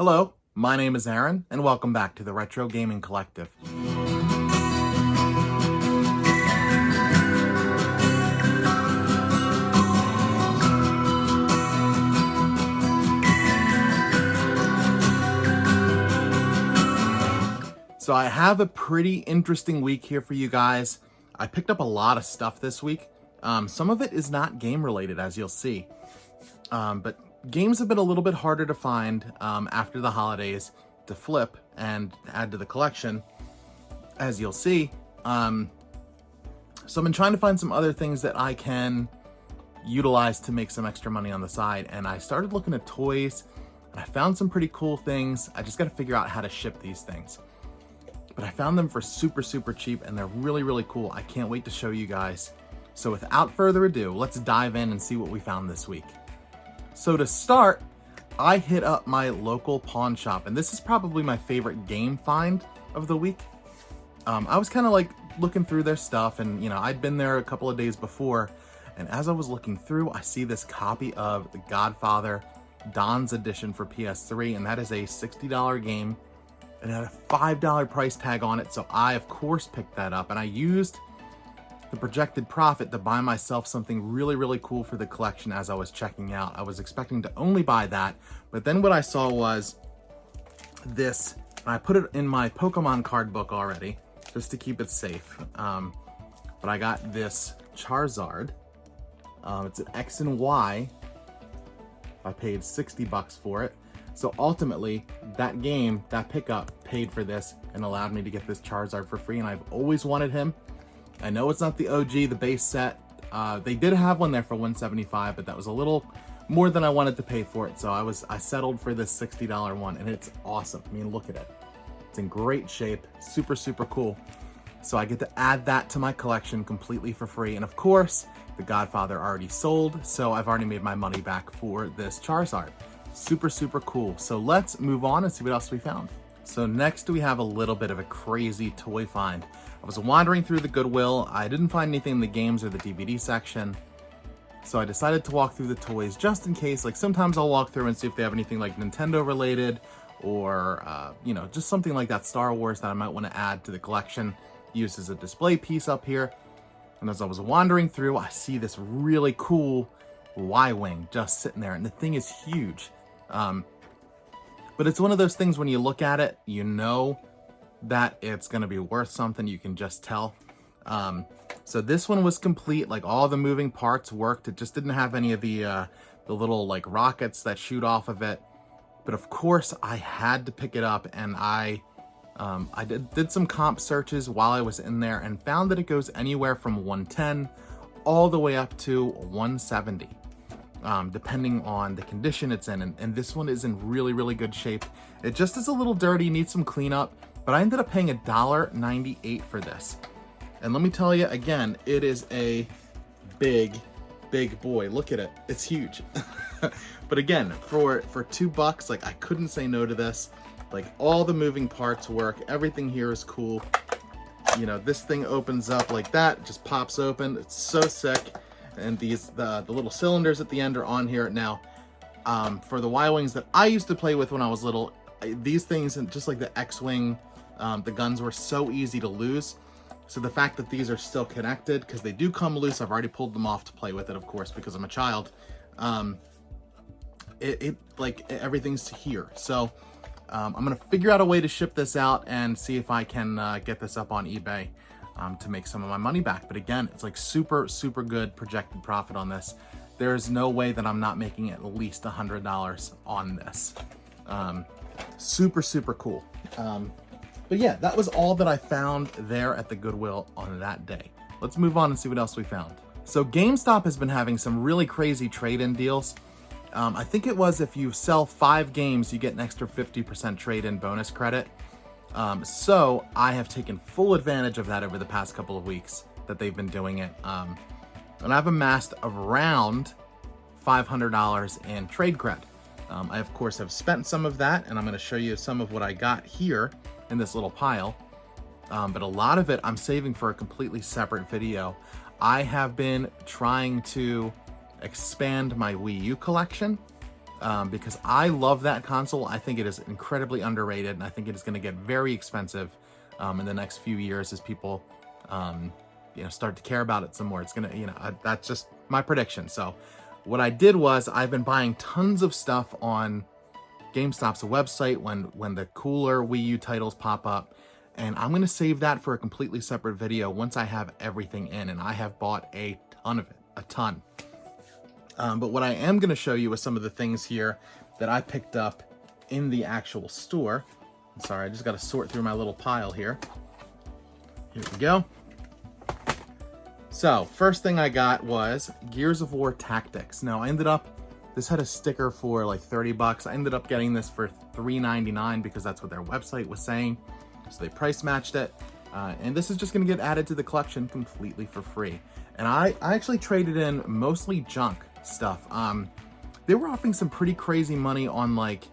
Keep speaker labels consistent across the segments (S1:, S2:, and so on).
S1: Hello, my name is Aaron, and welcome back to the Retro Gaming Collective. So I have a pretty interesting week here for you guys. I picked up a lot of stuff this week. Some of it is not game related, as you'll see. But games have been a little bit harder to find after the holidays to flip and add to the collection, as you'll see. So I've been trying to find some other things that I can utilize to make some extra money on the side. And I started looking at toys and I found some pretty cool things. I just got to figure out how to ship these things. But I found them for super cheap and they're really cool. I can't wait to show you guys. So without further ado, let's dive in and see what we found this week. So to start, I hit up my local pawn shop, and this is probably my favorite game find of the week. I was kind of like looking through their stuff, and I'd been there a couple of days before, and as I was looking through, I see this copy of The Godfather Don's Edition for PS3, and that is a $60 game. It had a $5 price tag on it, so I of course picked that up, and I used the projected profit to buy myself something really cool for the collection as I was checking out. I was expecting to only buy that, but then what I saw was this, and I put it in my Pokemon card book already, just to keep it safe. But I got this Charizard. It's an X and Y. I paid $60 for it. So ultimately, that game, that pickup, paid for this and allowed me to get this Charizard for free, and I've always wanted him. I know it's not the OG, the base set. They did have one there for $175, but that was a little more than I wanted to pay for it. So I settled for this $60 one, and it's awesome. I mean, look at it. It's in great shape, super cool. So I get to add that to my collection completely for free. And of course, The Godfather already sold, so I've already made my money back for this Charizard. Super cool. So let's move on and see what else we found. So next we have a little bit of a crazy toy find. I was wandering through the Goodwill. I didn't find anything in the games or the DVD section. So I decided to walk through the toys just in case. Like sometimes I'll walk through and see if they have anything like Nintendo related or, just something like that Star Wars that I might want to add to the collection, used as a display piece up here. And as I was wandering through, I see this really cool Y-Wing just sitting there, and the thing is huge. But it's one of those things when you look at it, you know that it's going to be worth something. You can just tell. So this one was complete. Like all the moving parts worked. It just didn't have any of the little like rockets that shoot off of it. But of course I had to pick it up, and I did some comp searches while I was in there and found that it goes anywhere from 110 all the way up to 170. Depending on the condition it's in, and this one is in really good shape. It just is a little dirty, needs some cleanup, but I ended up paying $1.98 for this. And let me tell you again, it is a big boy. Look at it, it's huge. But again, for $2, like I couldn't say no to this. Like all the moving parts work, everything here is cool. This thing opens up like that, it just pops open. It's so sick. And the little cylinders at the end are on here now. For the Y-Wings that I used to play with when I was little, these things, and just like the X-Wing, the guns were so easy to lose. So the fact that these are still connected, because they do come loose, I've already pulled them off to play with it, of course, because I'm a child. Like everything's here. So I'm gonna figure out a way to ship this out and see if I can get this up on eBay. To make some of my money back. But again, it's like super good projected profit on this. There's no way that I'm not making at least $100 on this. Super cool. But yeah, that was all that I found there at the Goodwill on that day. Let's move on and see what else we found. So Gamestop has been having some really crazy trade-in deals. I think it was if you sell 5 games, you get an extra 50% trade-in bonus credit. So I have taken full advantage of that over the past couple of weeks that they've been doing it. And I've amassed around $500 in trade cred. I of course have spent some of that, and I'm going to show you some of what I got here in this little pile. But a lot of it I'm saving for a completely separate video. I have been trying to expand my Wii U collection. because I love that console. I think it is incredibly underrated, and I think it is going to get very expensive in the next few years as people, start to care about it some more. It's going to, that's just my prediction. So what I did was I've been buying tons of stuff on Gamestop's website when the cooler Wii U titles pop up, and I'm going to save that for a completely separate video once I have everything in, and I have bought a ton of it, a ton. But what I am going to show you is some of the things here that I picked up in the actual store. I'm sorry, I just got to sort through my little pile here. Here we go. So, first thing I got was Gears of War Tactics. Now, this had a sticker for like 30 bucks. I ended up getting this for $3.99 because that's what their website was saying. So they price matched it. And this is just going to get added to the collection completely for free. And I actually traded in mostly junk stuff. They were offering some pretty crazy money on like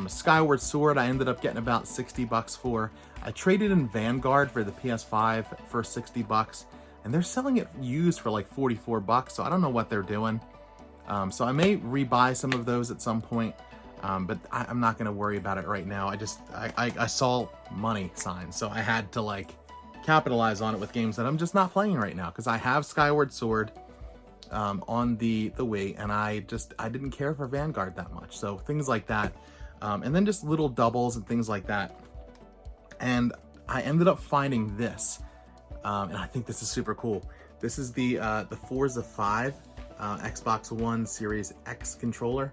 S1: Skyward Sword. I ended up getting about 60 bucks for. I traded in Vanguard for the PS5 for 60 bucks. And they're selling it used for like 44 bucks. So I don't know what they're doing. So I may rebuy some of those at some point. But I'm not going to worry about it right now. I saw money signs, so I had to like capitalize on it with games that I'm just not playing right now, because I have Skyward Sword on the Wii, and I didn't care for Vanguard that much. So things like that, and then just little doubles and things like that. And I ended up finding this, and I think this is super cool. This is the Forza 5 Xbox One Series X controller.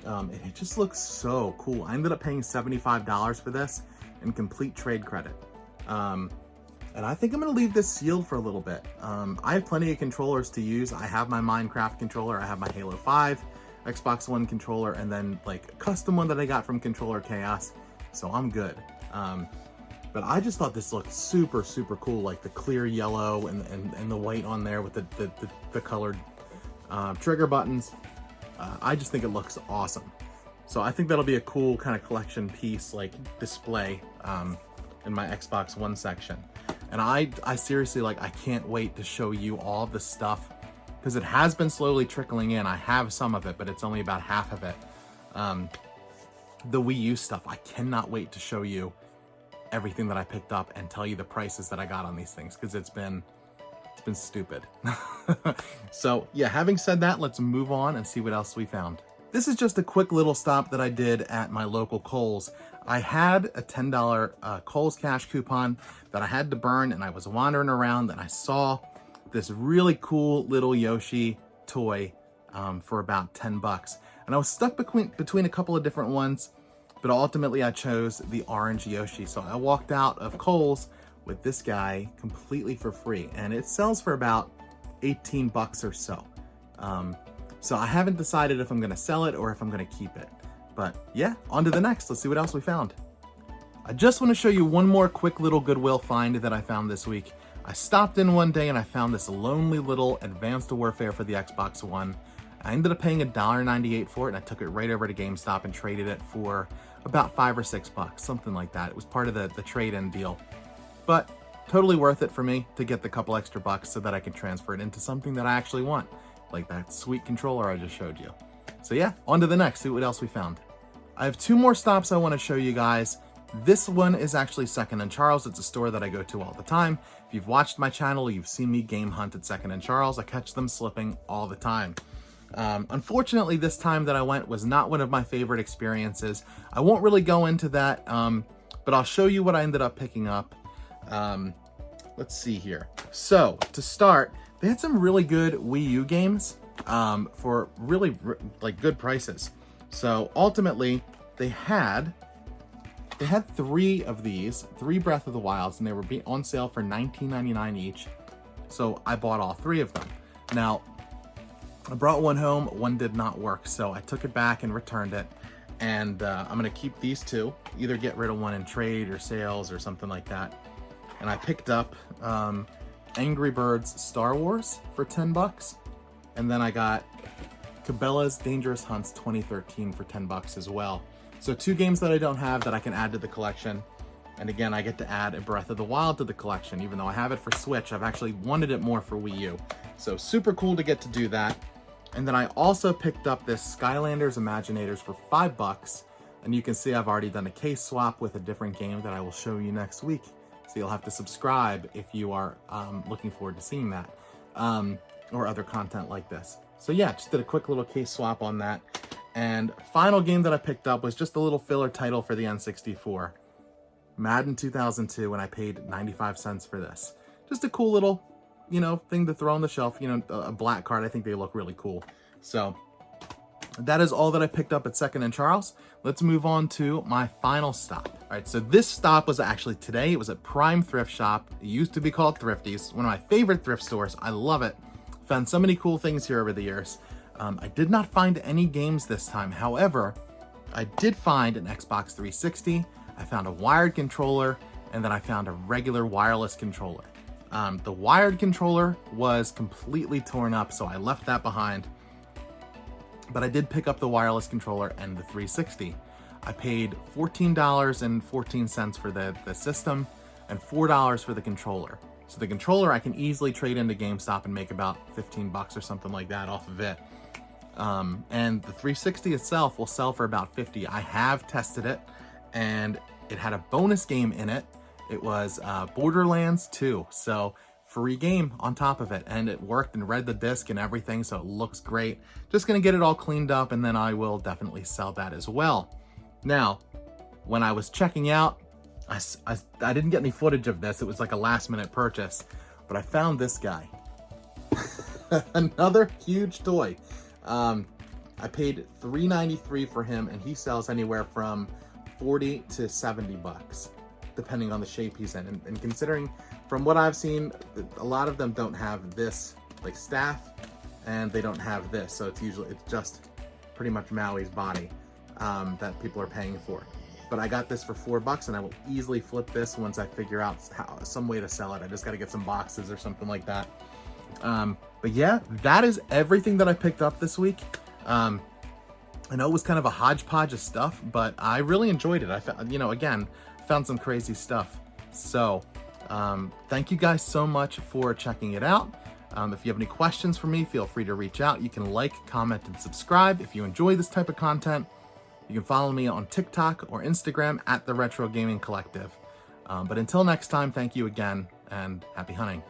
S1: And it just looks so cool. I ended up paying $75 for this in complete trade credit. And I think I'm going to leave this sealed for a little bit. I have plenty of controllers to use. I have my Minecraft controller, I have my Halo 5 Xbox One controller, and then like a custom one that I got from Controller Chaos. So I'm good. But I just thought this looked super, super cool. Like the clear yellow and the white on there with the colored trigger buttons. I just think it looks awesome. So I think that'll be a cool kind of collection piece, like display in my Xbox One section. And I seriously, like, I can't wait to show you all of the stuff, because it has been slowly trickling in. I have some of it, but it's only about half of it. The Wii U stuff, I cannot wait to show you everything that I picked up and tell you the prices that I got on these things, because it's been stupid. So yeah, having said that, let's move on and see what else we found. This is just a quick little stop that I did at my local Kohl's. I had a $10 Kohl's cash coupon that I had to burn, and I was wandering around and I saw this really cool little Yoshi toy for about 10 bucks. And I was stuck between a couple of different ones, but ultimately I chose the orange Yoshi. So I walked out of Kohl's with this guy completely for free, and it sells for about 18 bucks or so. So I haven't decided if I'm going to sell it or if I'm going to keep it. But yeah, on to the next. Let's see what else we found. I just want to show you one more quick little Goodwill find that I found this week. I stopped in one day and I found this lonely little Advanced Warfare for the Xbox One. I ended up paying $1.98 for it, and I took it right over to GameStop and traded it for about 5 or 6 bucks, something like that. It was part of the trade-in deal. But totally worth it for me to get the couple extra bucks so that I can transfer it into something that I actually want, like that sweet controller I just showed you. So yeah, on to the next, see what else we found. I have 2 more stops I want to show you guys. This one is actually Second and Charles. It's a store that I go to all the time. If you've watched my channel, you've seen me game hunt at Second and Charles. I catch them slipping all the time. Unfortunately, this time that I went was not one of my favorite experiences. I won't really go into that, but I'll show you what I ended up picking up. Let's see here. So to start, they had some really good Wii U games for really like good prices. So ultimately, they had 3 of these, 3 Breath of the Wilds, and they were on sale for $19.99 each. So I bought all 3 of them. Now, I brought one home, one did not work, so I took it back and returned it. And I'm gonna keep these 2, either get rid of one in trade or sales or something like that. And I picked up Angry Birds Star Wars for 10 bucks. And then I got Cabela's Dangerous Hunts 2013 for 10 bucks as well. So 2 games that I don't have that I can add to the collection. And again, I get to add a Breath of the Wild to the collection. Even though I have it for Switch, I've actually wanted it more for Wii U. So super cool to get to do that. And then I also picked up this Skylanders Imaginators for $5. And you can see I've already done a case swap with a different game that I will show you next week. So you'll have to subscribe if you are looking forward to seeing that, or other content like this. So yeah, just did a quick little case swap on that. And final game that I picked up was just a little filler title for the N64. Madden 2002, and I paid 95 cents for this. Just a cool little, thing to throw on the shelf. A black card. I think they look really cool. So that is all that I picked up at 2nd and Charles. Let's move on to my final stop. All right, so this stop was actually today. It was at Prime Thrift Shop. It used to be called Thrifty's, one of my favorite thrift stores. I love it. Found so many cool things here over the years. I did not find any games this time. However, I did find an Xbox 360. I found a wired controller, and then I found a regular wireless controller. The wired controller was completely torn up, so I left that behind. But I did pick up the wireless controller and the 360. I paid $14.14 for the system and $4 for the controller. So the controller I can easily trade into GameStop and make about 15 bucks or something like that off of it. And the 360 itself will sell for about 50. I have tested it, and it had a bonus game in it. It was Borderlands 2, so free game on top of it, and it worked and read the disc and everything, so it looks great. Just gonna get it all cleaned up, and then I will definitely sell that as well. Now, when I was checking out, I didn't get any footage of this. It was like a last-minute purchase, but I found this guy. Another huge toy. I paid $3.93 for him, and he sells anywhere from 40 to 70 bucks, depending on the shape he's in. And considering from what I've seen, a lot of them don't have this like staff, and they don't have this. So it's just pretty much Maui's body that people are paying for. But I got this for $4, and I will easily flip this once I figure out some way to sell it. I just got to get some boxes or something like that. But yeah, that is everything that I picked up this week. I know it was kind of a hodgepodge of stuff, but I really enjoyed it. I found, again, found some crazy stuff. So thank you guys so much for checking it out. If you have any questions for me, feel free to reach out. You can like, comment, and subscribe if you enjoy this type of content. You can follow me on TikTok or Instagram at The Retro Gaming Collective. But until next time, thank you again, and happy hunting.